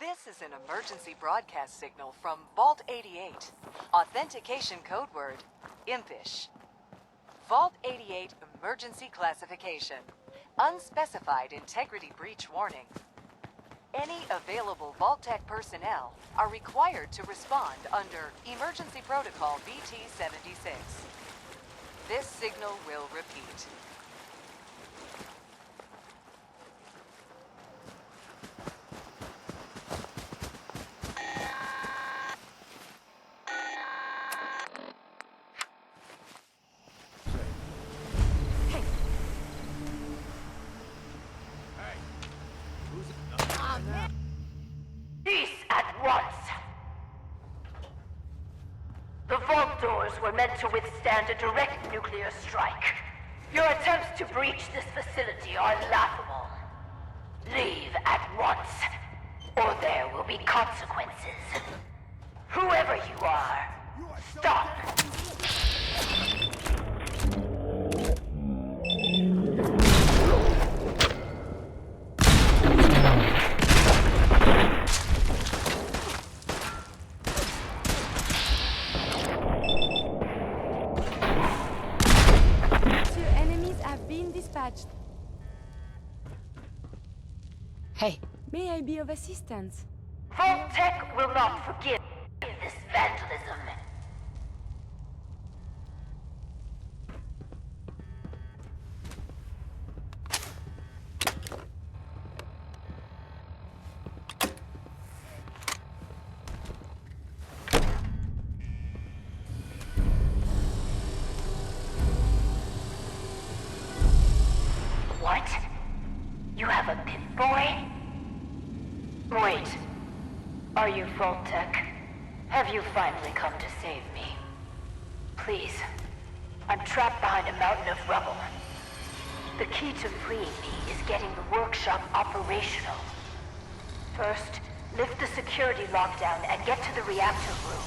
This is an emergency broadcast signal from Vault-88. Authentication code word, Impish. Vault-88 emergency classification. Unspecified integrity breach warning. Any available Vault-Tec personnel are required to respond under Emergency Protocol VT-76. This signal will repeat. The vault doors were meant to withstand a direct nuclear strike. Your attempts to breach this facility are laughable. Leave at once, or there will be consequences. Whoever you are, stop! Hey. May I be of assistance? Vault-Tec will not forgive this vandalism. What? You have a Pip-Boy? Wait. Are you Vault-Tec? Have you finally come to save me? Please. I'm trapped behind a mountain of rubble. The key to freeing me is getting the workshop operational. First, lift the security lockdown and get to the reactor room.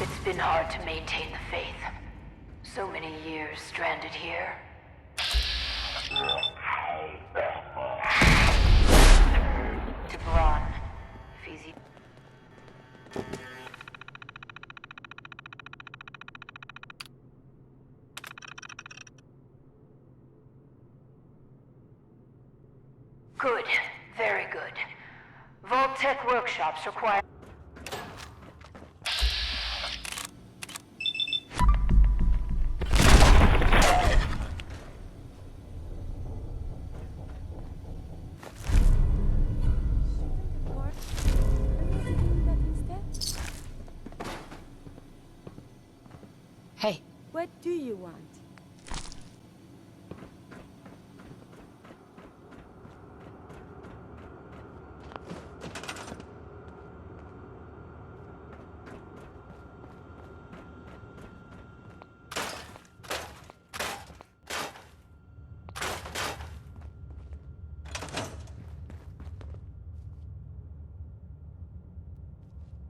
It's been hard to maintain the faith. So many years stranded here. To Braun, if he's good. Very good. Vault-Tec workshops require Hey. What do you want?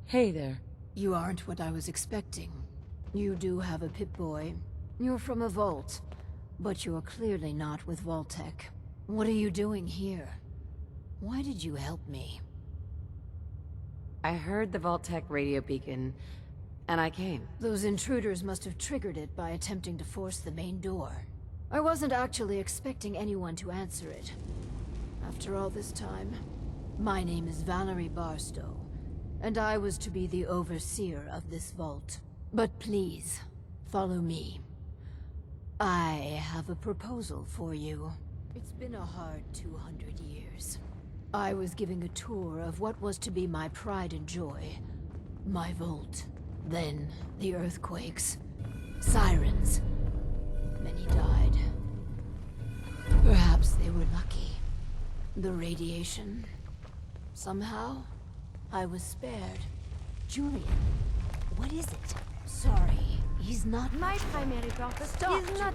Hey there. You aren't what I was expecting. You do have a Pip-Boy. You're from a vault. But you're clearly not with Vault-Tec. What are you doing here? Why did you help me? I heard the Vault-Tec radio beacon, and I came. Those intruders must have triggered it by attempting to force the main door. I wasn't actually expecting anyone to answer it. After all this time, my name is Valerie Barstow, and I was to be the overseer of this vault. But please, follow me. I have a proposal for you. It's been a hard 200 years. I was giving a tour of what was to be my pride and joy. My vault. Then, the earthquakes. Sirens. Many died. Perhaps they were lucky. The radiation. Somehow, I was spared. Julian, what is it? Sorry, he's not My primary purpose is not...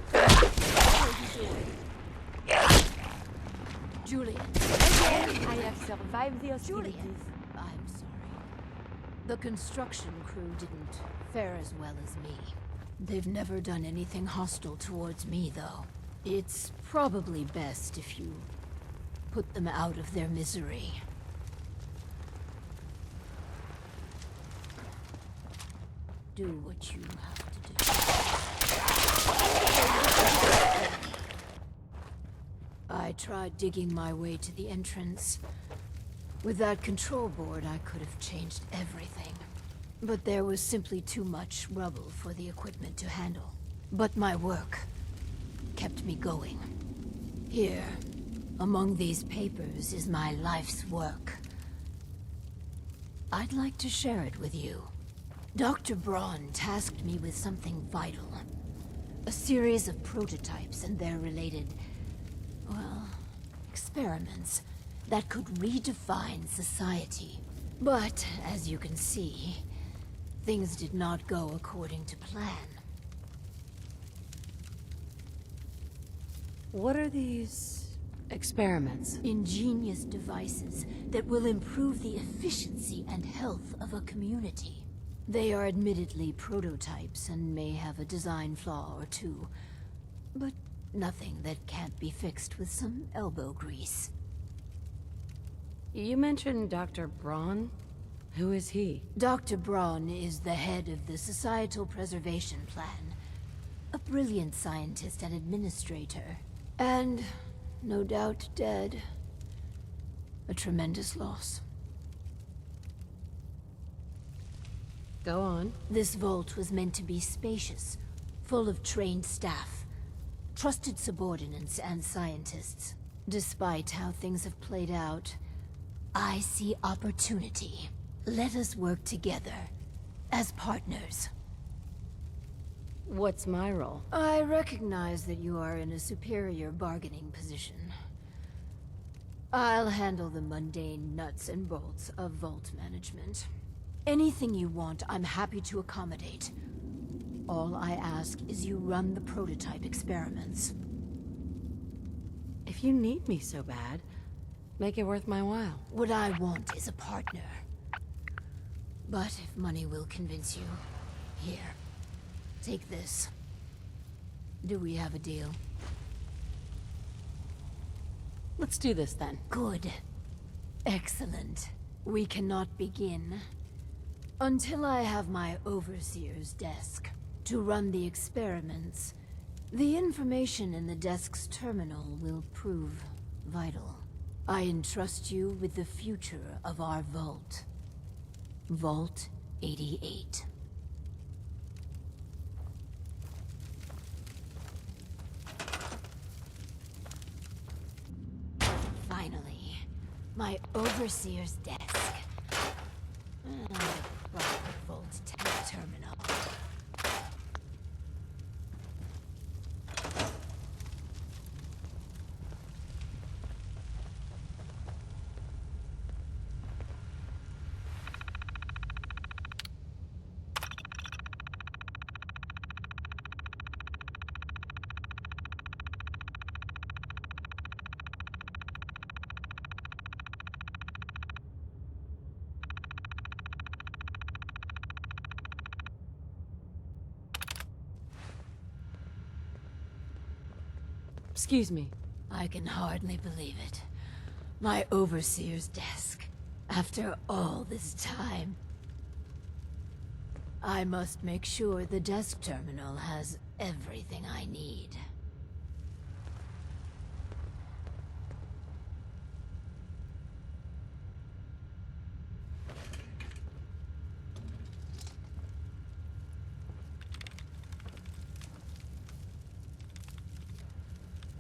Julian. Again, I have survived the hostilities. Julian, I'm sorry. The construction crew didn't fare as well as me. They've never done anything hostile towards me, though. It's probably best if you put them out of their misery. Do what you have to do. I tried digging my way to the entrance. With that control board, I could have changed everything. But there was simply too much rubble for the equipment to handle. But my work kept me going. Here, among these papers, is my life's work. I'd like to share it with you. Dr. Braun tasked me with something vital. A series of prototypes and their related, well, experiments that could redefine society. But, as you can see, things did not go according to plan. What are these experiments? Ingenious devices that will improve the efficiency and health of a community. They are admittedly prototypes and may have a design flaw or two, but nothing that can't be fixed with some elbow grease. You mentioned Dr. Braun? Who is he? Dr. Braun is the head of the Societal Preservation Plan. A brilliant scientist and administrator. And, no doubt, dead. A tremendous loss. Go on. This vault was meant to be spacious, full of trained staff, trusted subordinates and scientists. Despite how things have played out, I see opportunity. Let us work together, as partners. What's my role? I recognize that you are in a superior bargaining position. I'll handle the mundane nuts and bolts of vault management. Anything you want, I'm happy to accommodate. All I ask is you run the prototype experiments. If you need me so bad, make it worth my while. What I want is a partner. But if money will convince you, here, take this. Do we have a deal? Let's do this then. Good. Excellent. We cannot begin until I have my overseer's desk to run the experiments. The information in the desk's terminal will prove vital. I entrust you with the future of our vault. Vault 88. Finally, my overseer's desk. And a proper Vault-Tec terminal. Excuse me. I can hardly believe it. My overseer's desk. After all this time. I must make sure the desk terminal has everything I need.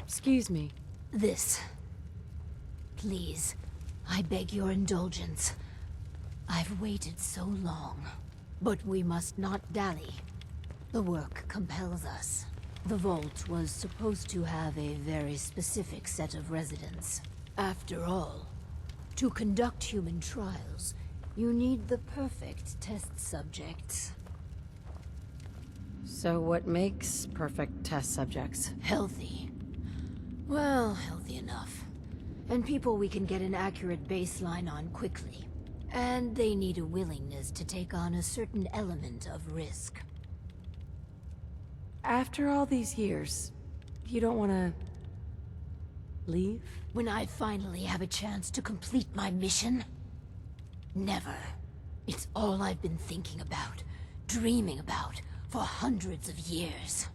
Excuse me. This. Please, I beg your indulgence. I've waited so long. But we must not dally. The work compels us. The vault was supposed to have a very specific set of residents. After all, to conduct human trials, you need the perfect test subjects. So what makes perfect test subjects? Healthy. Well, healthy enough. And people we can get an accurate baseline on quickly. And they need a willingness to take on a certain element of risk. After all these years, you don't want to leave? When I finally have a chance to complete my mission? Never. It's all I've been thinking about, dreaming about, for hundreds of years.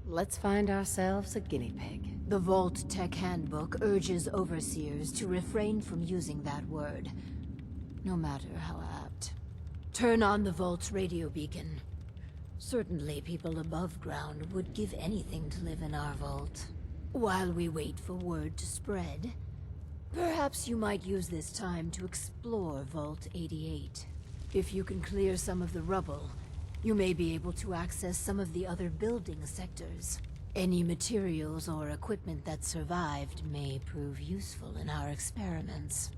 Let's find ourselves a guinea pig. The Vault-Tec handbook urges overseers to refrain from using that word, no matter how apt. Turn on the Vault's radio beacon. Certainly people above ground would give anything to live in our vault. While we wait for word to spread, perhaps you might use this time to explore Vault 88. If you can clear some of the rubble, you may be able to access some of the other building sectors. Any materials or equipment that survived may prove useful in our experiments.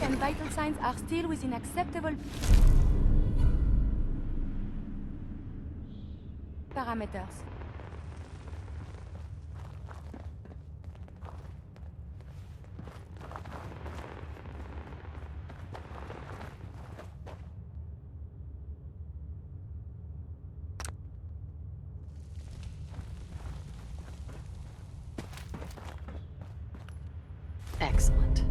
And vital signs are still within acceptable parameters. Excellent.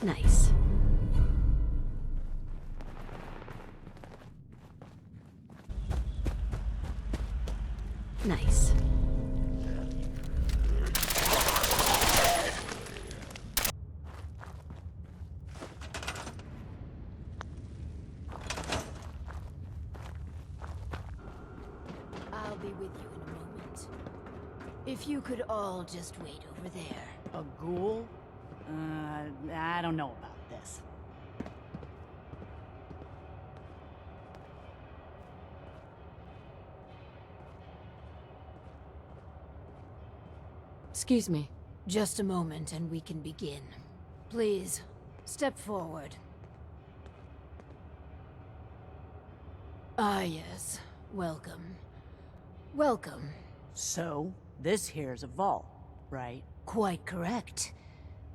Nice. Nice. I'll be with you in a moment. If you could all just wait over there. A ghoul? I don't know about this. Excuse me. Just a moment and we can begin. Please, step forward. Ah, yes. Welcome. Welcome. So, this here's a vault, right? Quite correct.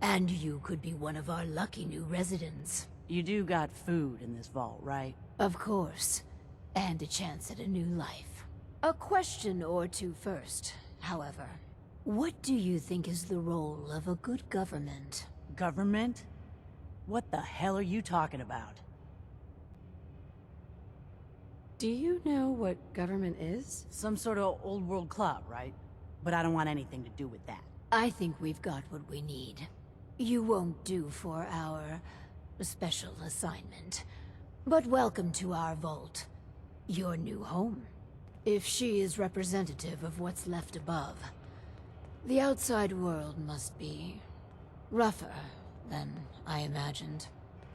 And you could be one of our lucky new residents. You do got food in this vault, right? Of course. And a chance at a new life. A question or two first, however. What do you think is the role of a good government? Government? What the hell are you talking about? Do you know what government is? Some sort of old world club, right? But I don't want anything to do with that. I think we've got what we need. You won't do for our special assignment. But welcome to our vault. Your new home. If she is representative of what's left above, the outside world must be rougher than I imagined.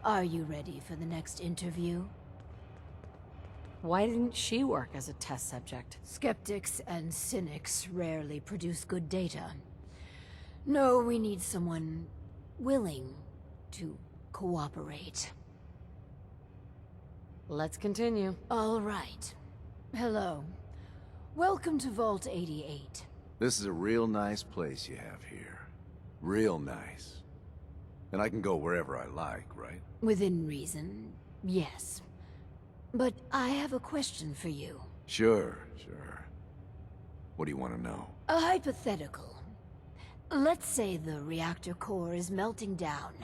Are you ready for the next interview? Why didn't she work as a test subject? Skeptics and cynics rarely produce good data. No, we need someone willing to cooperate. Let's continue. All right. Hello. Welcome to Vault 88. This is a real nice place you have here. Real nice. And I can go wherever I like, right? Within reason, yes. But I have a question for you. Sure. What do you want to know? A hypothetical. Let's say the reactor core is melting down,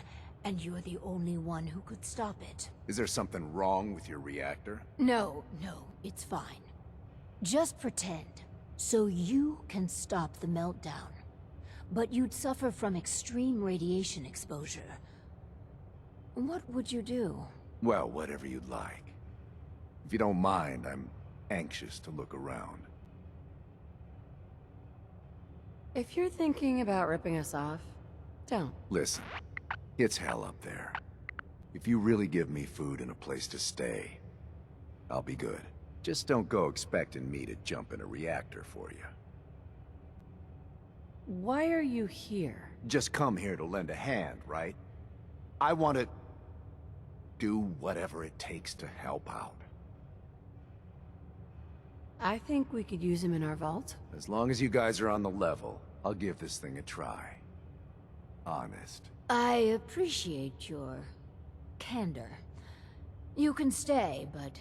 and you're the only one who could stop it. Is there something wrong with your reactor? No, it's fine. Just pretend, so you can stop the meltdown. But you'd suffer from extreme radiation exposure. What would you do? Well, whatever you'd like. If you don't mind, I'm anxious to look around. If you're thinking about ripping us off, don't. Listen, it's hell up there. If you really give me food and a place to stay, I'll be good. Just don't go expecting me to jump in a reactor for you. Why are you here? Just come here to lend a hand, right? I want to do whatever it takes to help out. I think we could use him in our vault. As long as you guys are on the level, I'll give this thing a try. Honest. I appreciate your candor. You can stay, but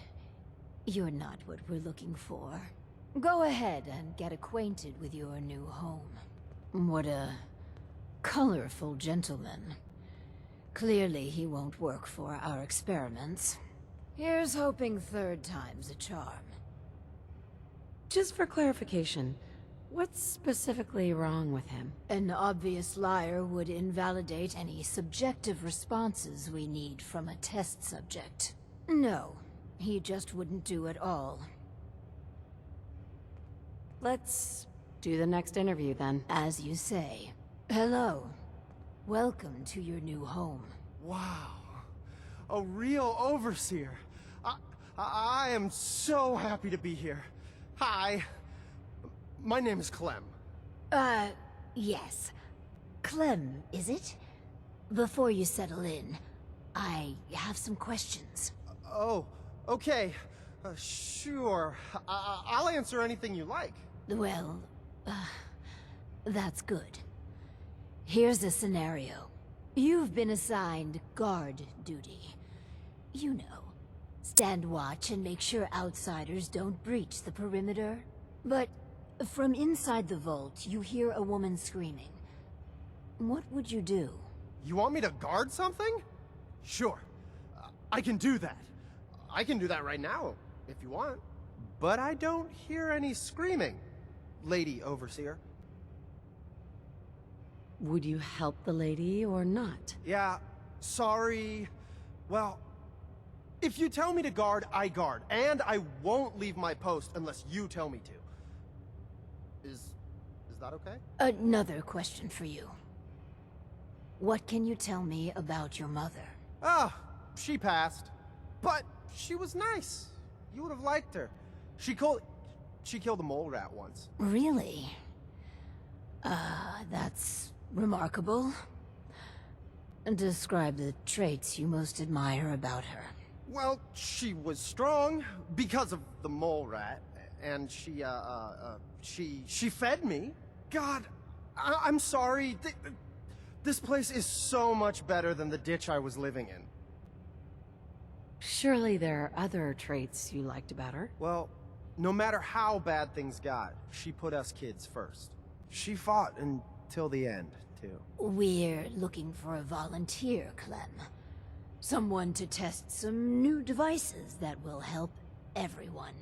you're not what we're looking for. Go ahead and get acquainted with your new home. What a colorful gentleman. Clearly he won't work for our experiments. Here's hoping third time's a charm. Just for clarification, what's specifically wrong with him? An obvious liar would invalidate any subjective responses we need from a test subject. No, he just wouldn't do it all. Let's do the next interview then. As you say. Hello. Welcome to your new home. Wow. A real overseer. I am so happy to be here. Hi. My name is Clem. Yes. Clem, is it? Before you settle in, I have some questions. Oh, okay. Sure. I'll answer anything you like. Well, that's good. Here's a scenario. You've been assigned guard duty. You know, stand watch and make sure outsiders don't breach the perimeter. But from inside the vault, you hear a woman screaming. What would you do? You want me to guard something? Sure. I can do that. I can do that right now, if you want. But I don't hear any screaming, Lady Overseer. Would you help the lady or not? Yeah, sorry. Well, if you tell me to guard, I guard. And I won't leave my post unless you tell me to. Is that okay? Another question for you. What can you tell me about your mother? Ah, she passed. But she was nice. You would have liked her. She killed a mole rat once. Really? That's remarkable. Describe the traits you most admire about her. Well, she was strong because of the mole rat, and she fed me. God, I'm sorry. This place is so much better than the ditch I was living in. Surely there are other traits you liked about her. Well, no matter how bad things got, she put us kids first. She fought until the end, too. We're looking for a volunteer, Clem. Someone to test some new devices that will help everyone.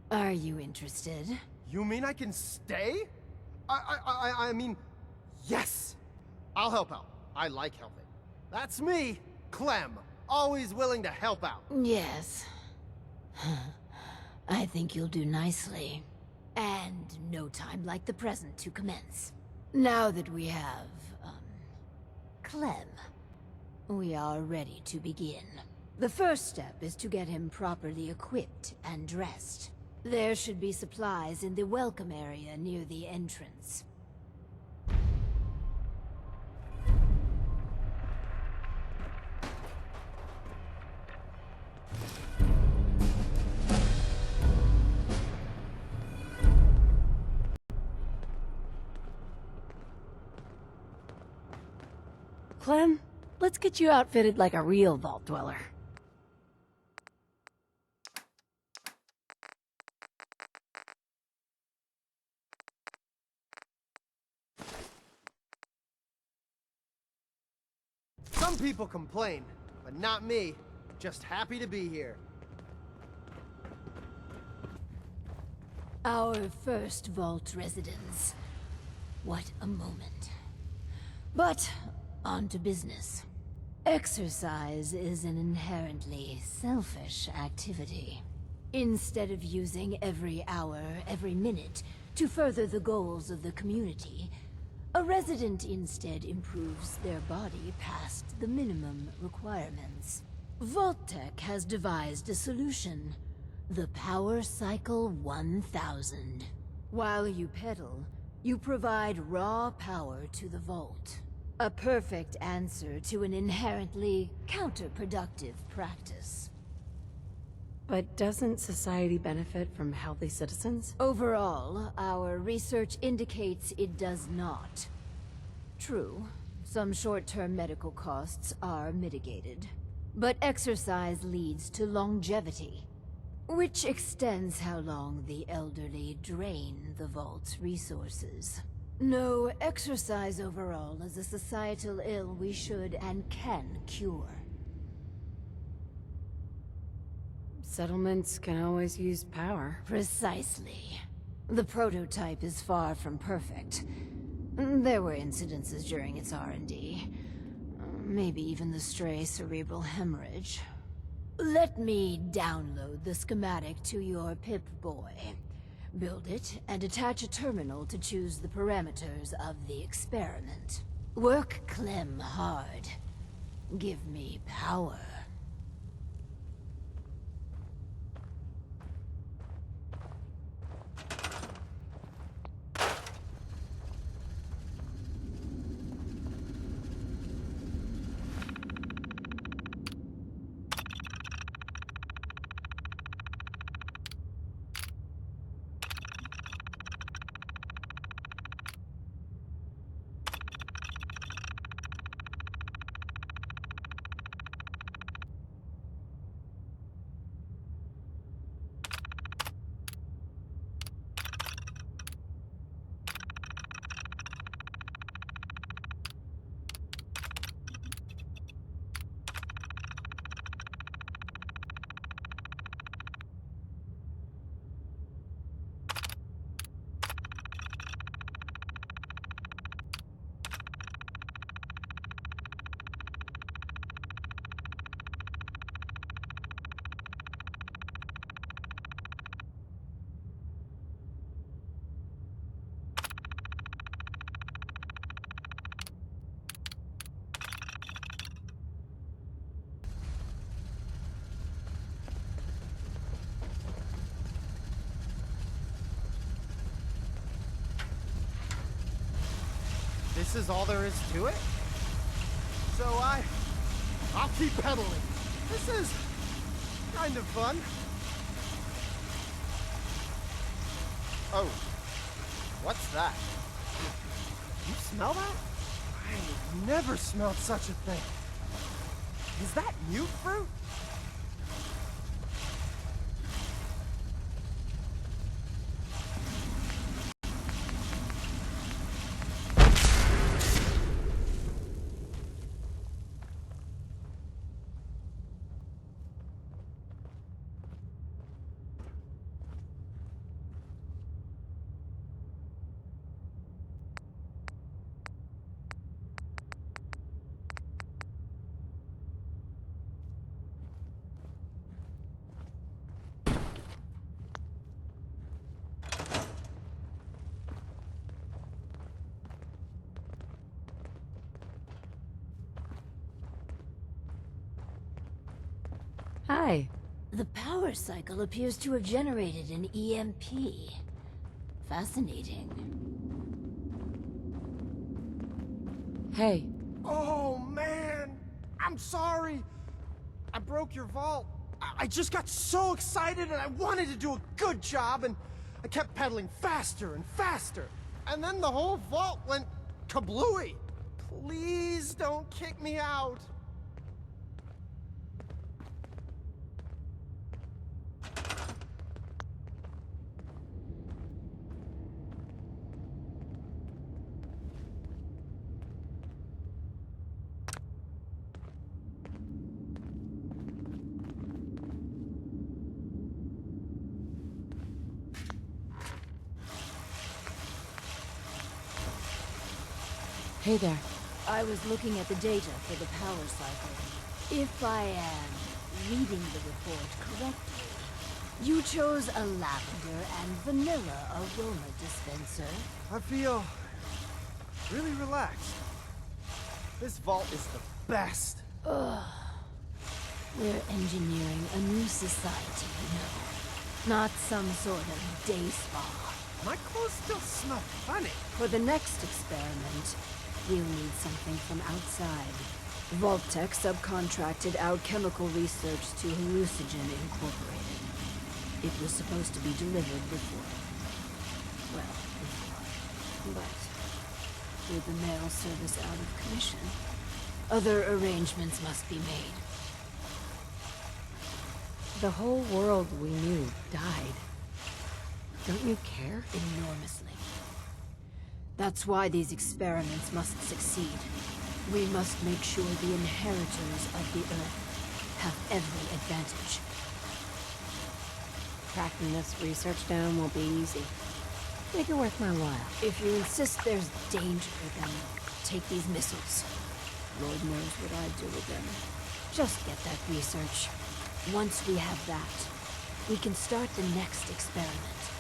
Are you interested? You mean I can stay? I mean, yes! I'll help out. I like helping. That's me, Clem. Always willing to help out. Yes. I think you'll do nicely. And no time like the present to commence. Now that we have, Clem, we are ready to begin. The first step is to get him properly equipped and dressed. There should be supplies in the welcome area near the entrance. Clem, let's get you outfitted like a real vault dweller. Some people complain, but not me. Just happy to be here. Our first vault residence. What a moment. But, on to business. Exercise is an inherently selfish activity. Instead of using every hour, every minute, to further the goals of the community, a resident instead improves their body past the minimum requirements. Vault-Tec has devised a solution. The Power Cycle 1000. While you pedal, you provide raw power to the vault. A perfect answer to an inherently counterproductive practice. But doesn't society benefit from healthy citizens? Overall, our research indicates it does not. True, some short-term medical costs are mitigated. But exercise leads to longevity, which extends how long the elderly drain the vault's resources. No, exercise overall is a societal ill we should and can cure. Settlements can always use power. Precisely. The prototype is far from perfect. There were incidences during its R&D. Maybe even the stray cerebral hemorrhage. Let me download the schematic to your Pip-Boy. Build it, and attach a terminal to choose the parameters of the experiment. Work Clem hard. Give me power. This is all there is to it? So I'll keep pedaling. This is kind of fun. Oh, what's that? You smell that? I've never smelled such a thing. Is that mute fruit? Hi. The power cycle appears to have generated an EMP. Fascinating. Hey. Oh, man! I'm sorry! I broke your vault. I just got so excited and I wanted to do a good job and I kept pedaling faster and faster. And then the whole vault went kablooey. Please don't kick me out. Hey there. I was looking at the data for the power cycle. If I am reading the report correctly, you chose a lavender and vanilla aroma dispenser. I feel really relaxed. This vault is the best. Ugh. We're engineering a new society, you know. Not some sort of day spa. My clothes still smell funny. For the next experiment, we'll need something from outside. Vault-Tec subcontracted our chemical research to Hallucinogen Incorporated. It was supposed to be delivered before. But with the mail service out of commission, other arrangements must be made. The whole world we knew died. Don't you care? Enormously. That's why these experiments must succeed. We must make sure the inheritors of the Earth have every advantage. Tracking this research down won't be easy. Make it worth my while. If you insist there's danger, then take these missiles. Lord knows what I'd do with them. Just get that research. Once we have that, we can start the next experiment.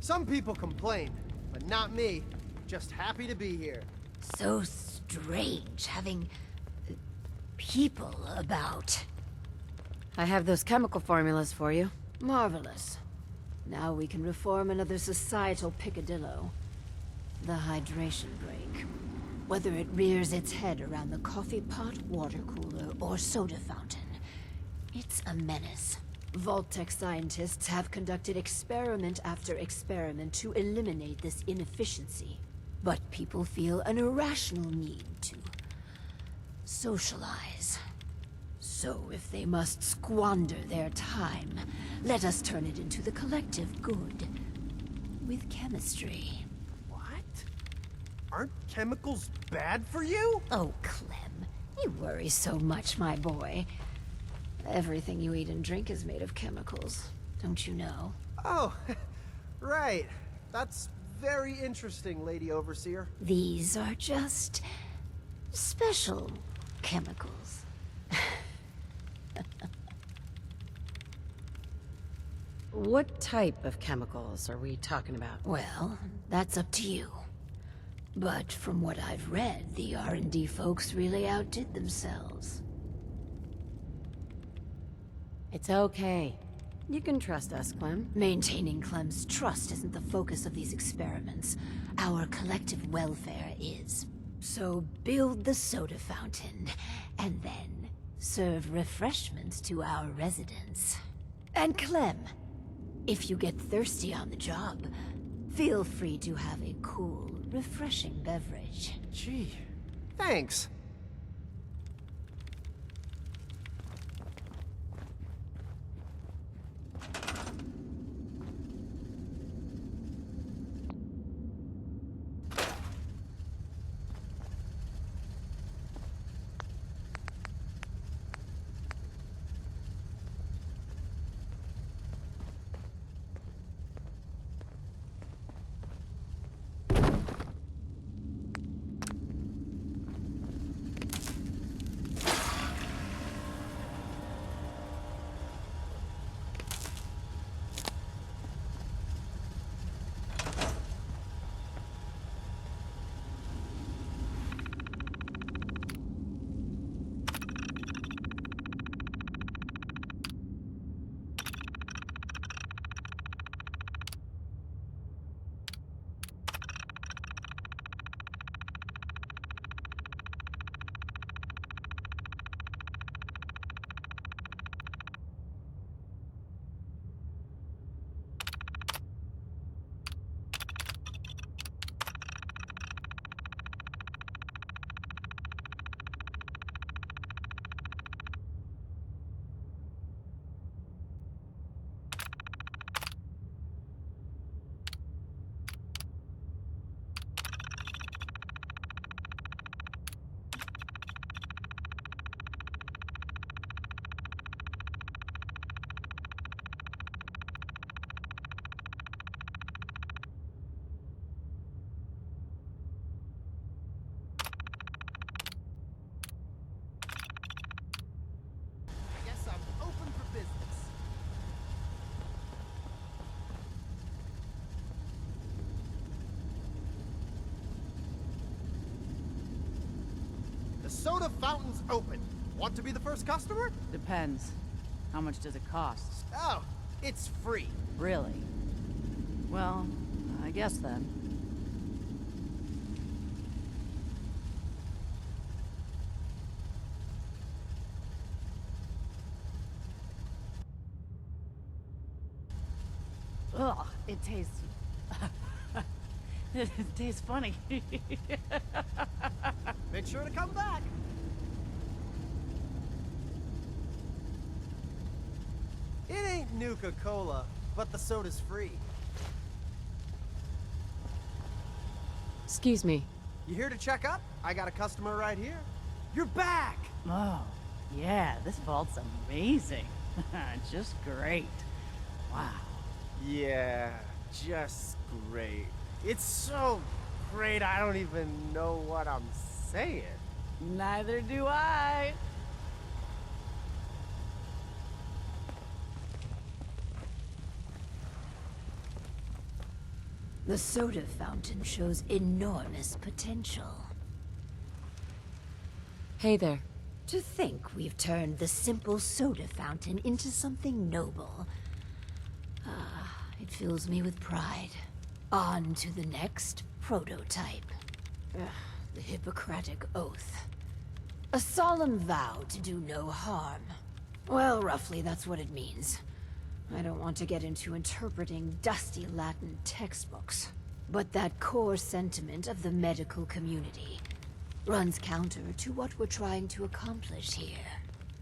Some people complain, but not me. Just happy to be here. So strange having people about. I have those chemical formulas for you. Marvelous. Now we can reform another societal picadillo. The hydration break. Whether it rears its head around the coffee pot, water cooler, or soda fountain, it's a menace. Vault-Tec scientists have conducted experiment after experiment to eliminate this inefficiency. But people feel an irrational need to socialize. So if they must squander their time, let us turn it into the collective good. With chemistry. What? Aren't chemicals bad for you? Oh, Clem, you worry so much, my boy. Everything you eat and drink is made of chemicals, don't you know? Oh, right. That's very interesting, Lady Overseer. These are just special chemicals. What type of chemicals are we talking about? Well, that's up to you. But from what I've read, the R&D folks really outdid themselves. It's okay. You can trust us, Clem. Maintaining Clem's trust isn't the focus of these experiments. Our collective welfare is. So build the soda fountain, and then serve refreshments to our residents. And Clem, if you get thirsty on the job, feel free to have a cool, refreshing beverage. Gee, thanks. Soda fountain's open. Want to be the first customer? Depends. How much does it cost? Oh, it's free. Really? Well, I guess then. Ugh, it tastes... it tastes funny. Make sure to come back. It ain't Nuka-Cola, but the soda's free. Excuse me. You here to check up? I got a customer right here. You're back! Oh, yeah, this vault's amazing. Just great. Wow. Yeah, just great. It's so great I don't even know what I'm saying. Neither do I. The soda fountain shows enormous potential. Hey there. To think we've turned the simple soda fountain into something noble. It fills me with pride. On to the next prototype. The Hippocratic Oath. A solemn vow to do no harm. Well, roughly that's what it means. I don't want to get into interpreting dusty Latin textbooks. But that core sentiment of the medical community runs counter to what we're trying to accomplish here.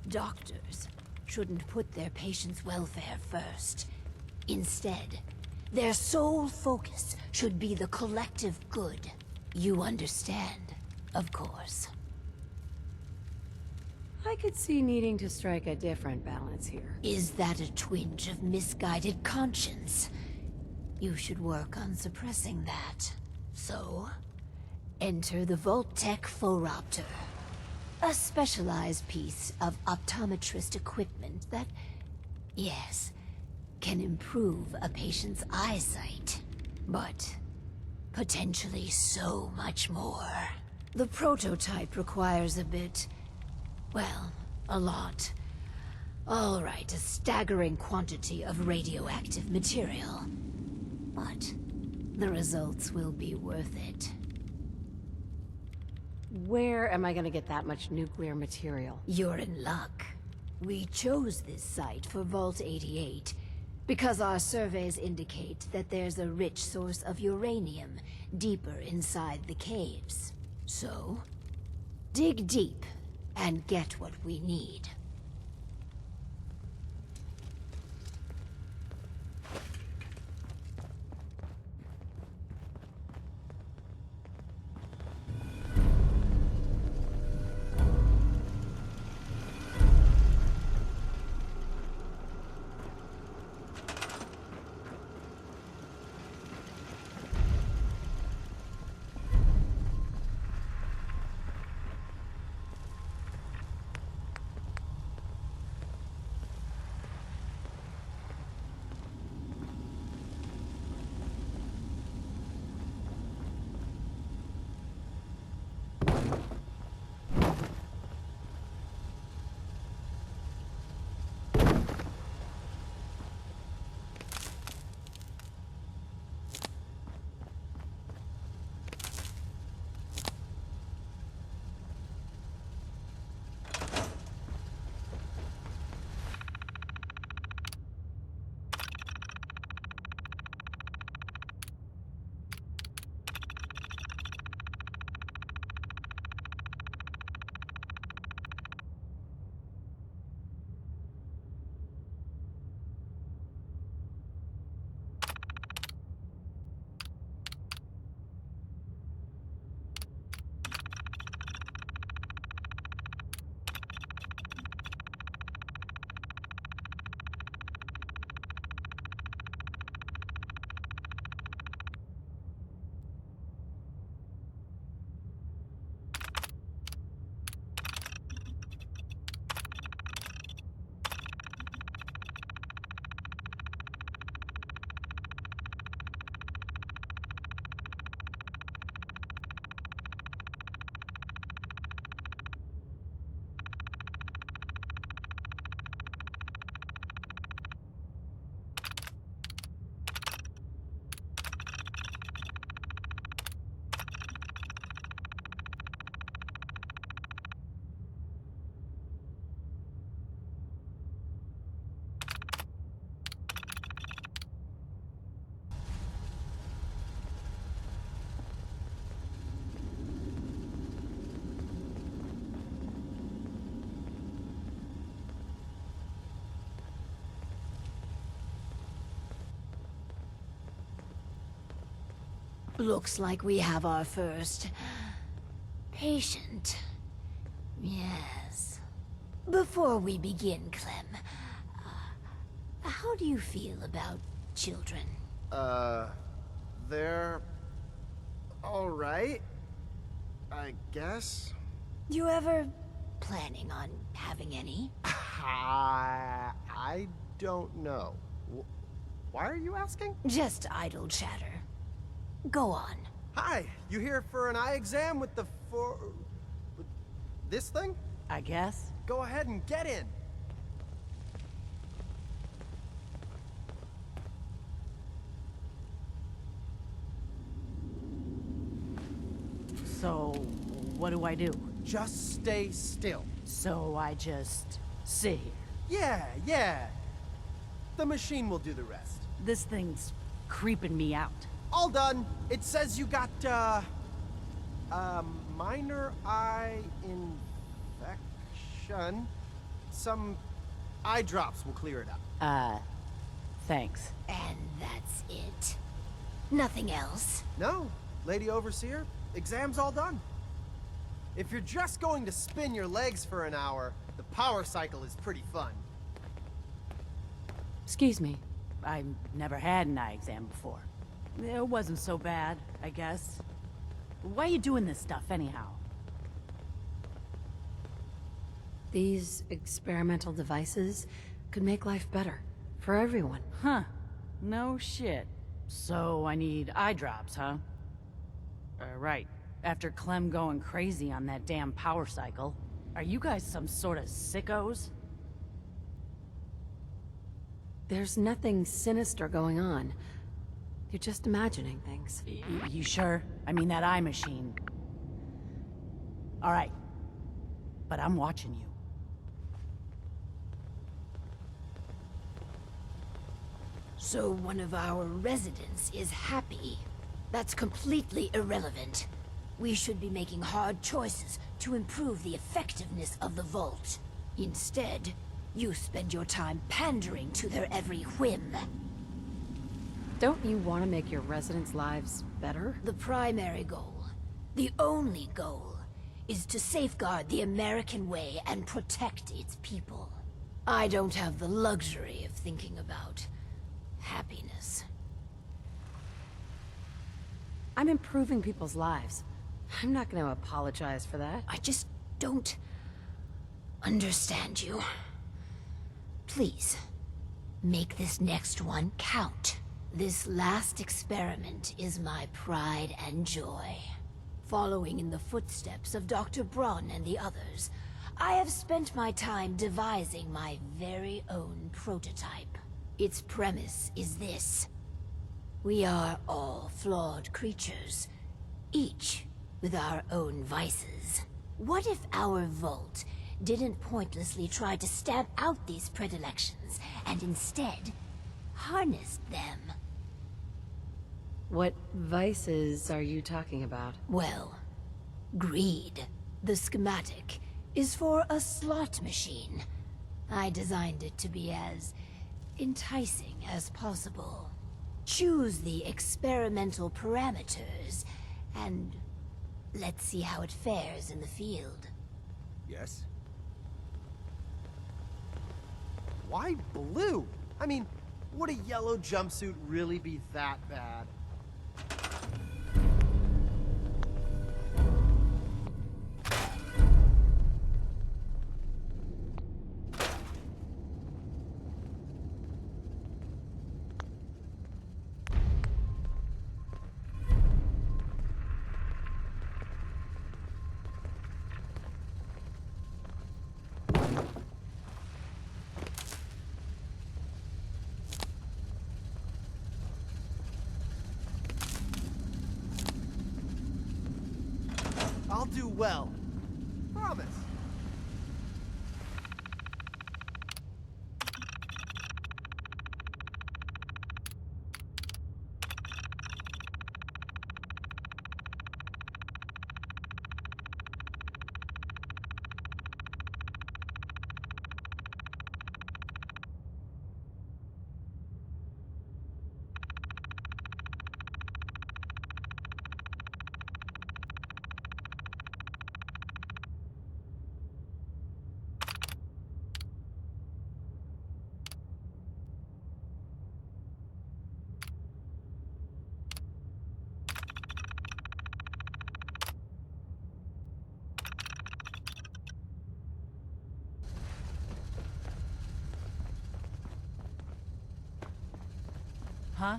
Doctors shouldn't put their patients' welfare first. Instead, their sole focus should be the collective good. You understand, of course. I could see needing to strike a different balance here. Is that a twinge of misguided conscience? You should work on suppressing that. So, enter the Vault-Tec Phoropter. A specialized piece of optometrist equipment that, yes, can improve a patient's eyesight. But potentially so much more. The prototype requires a bit... well, a lot. All right, a staggering quantity of radioactive material. But the results will be worth it. Where am I gonna get that much nuclear material? You're in luck. We chose this site for Vault 88 because our surveys indicate that there's a rich source of uranium deeper inside the caves. So, dig deep and get what we need. Looks like we have our first patient. Yes. Before we begin, Clem, how do you feel about children? They're... alright, I guess. You ever planning on having any? I don't know. Why are you asking? Just idle chatter. Go on. Hi, you here for an eye exam with with this thing? I guess. Go ahead and get in. So, what do I do? Just stay still. So I just sit here. Yeah. The machine will do the rest. This thing's creeping me out. All done. It says you got, minor eye infection. Some eye drops will clear it up. Thanks. And that's it. Nothing else. No, Lady Overseer, exam's all done. If you're just going to spin your legs for an hour, the power cycle is pretty fun. Excuse me. I never had an eye exam before. It wasn't so bad, I guess. Why are you doing this stuff, anyhow? These experimental devices could make life better. For everyone. Huh. No shit. So I need eye drops, huh? Right. After Clem going crazy on that damn power cycle. Are you guys some sort of sickos? There's nothing sinister going on. You're just imagining things. You sure? I mean, that eye machine. All right. But I'm watching you. So one of our residents is happy. That's completely irrelevant. We should be making hard choices to improve the effectiveness of the Vault. Instead, you spend your time pandering to their every whim. Don't you want to make your residents' lives better? The primary goal, the only goal, is to safeguard the American way and protect its people. I don't have the luxury of thinking about happiness. I'm improving people's lives. I'm not going to apologize for that. I just don't understand you. Please, make this next one count. This last experiment is my pride and joy. Following in the footsteps of Dr. Braun and the others, I have spent my time devising my very own prototype. Its premise is this. We are all flawed creatures, each with our own vices. What if our Vault didn't pointlessly try to stamp out these predilections, and instead harnessed them? What vices are you talking about? Well, greed. The schematic is for a slot machine. I designed it to be as enticing as possible. Choose the experimental parameters, and let's see how it fares in the field. Yes? Why blue? I mean, would a yellow jumpsuit really be that bad? I'll do well. Promise. Huh?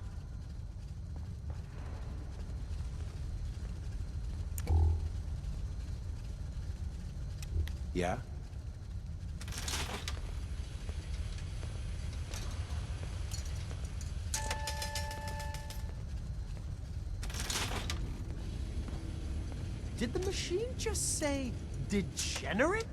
Yeah? Did the machine just say degenerate?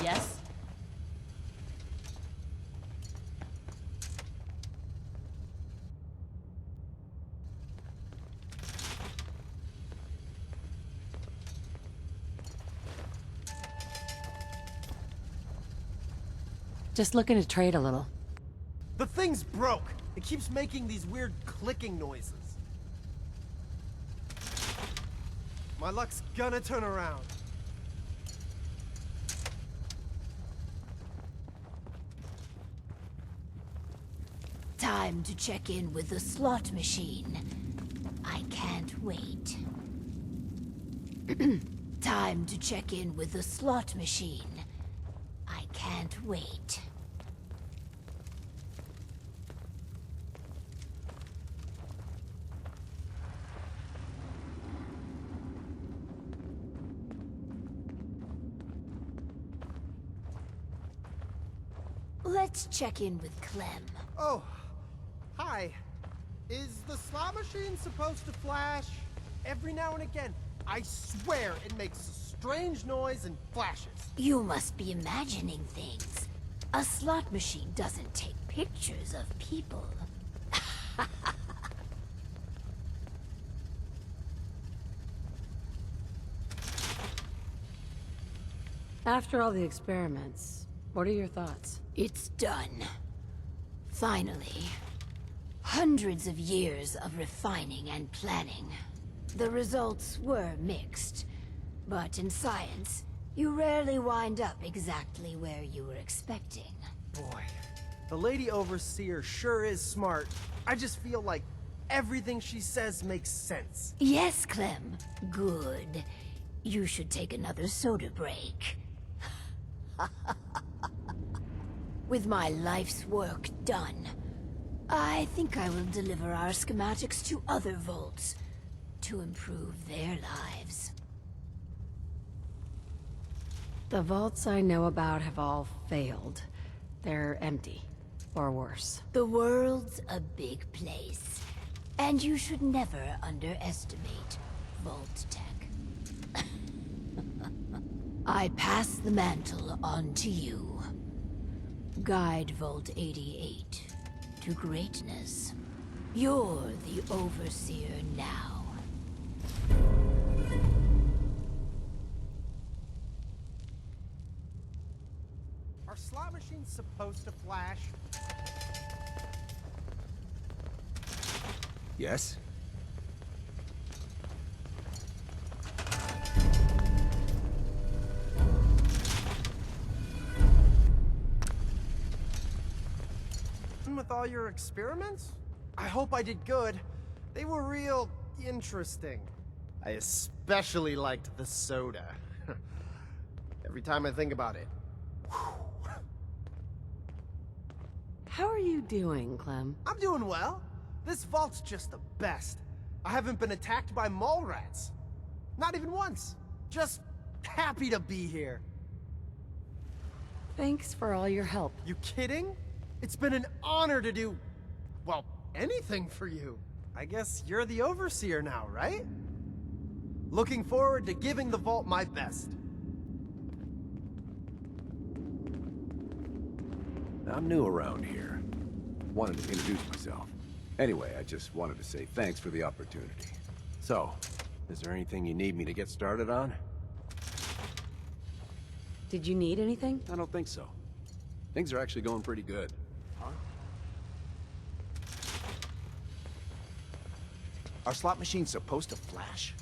Yes? Just looking to trade a little. The thing's broke. It keeps making these weird clicking noises. My luck's gonna turn around. Time to check in with the slot machine. I can't wait. Time to check in with the slot machine. I can't wait. let's check in with Clem. Oh, hi. Is the slot machine supposed to flash? Every now and again, I swear it makes a strange noise and flashes. You must be imagining things. A slot machine doesn't take pictures of people. After all the experiments, what are your thoughts? It's done. Finally. Hundreds of years of refining and planning. The results were mixed. But in science, you rarely wind up exactly where you were expecting. Boy, the Lady Overseer sure is smart. I just feel like everything she says makes sense. Yes, Clem. Good. You should take another soda break. With my life's work done, I think I will deliver our schematics to other vaults to improve their lives. The vaults I know about have all failed. They're empty, or worse. The world's a big place, and you should never underestimate Vault-Tec. I pass the mantle on to you. Guide Vault 88 to greatness. You're the Overseer now. Are slot machines supposed to flash? Yes? With all your experiments? I hope I did good. They were real interesting. I especially liked the soda. Every time I think about it. How are you doing, Clem? I'm doing well. This vault's just the best. I haven't been attacked by mole rats. Not even once. Just happy to be here. Thanks for all your help. You kidding? It's been an honor to do, well, anything for you. I guess you're the Overseer now, right? Looking forward to giving the Vault my best. I'm new around here. Wanted to introduce myself. Anyway, I just wanted to say thanks for the opportunity. So, is there anything you need me to get started on? Did you need anything? I don't think so. Things are actually going pretty good. Are slot machines supposed to flash?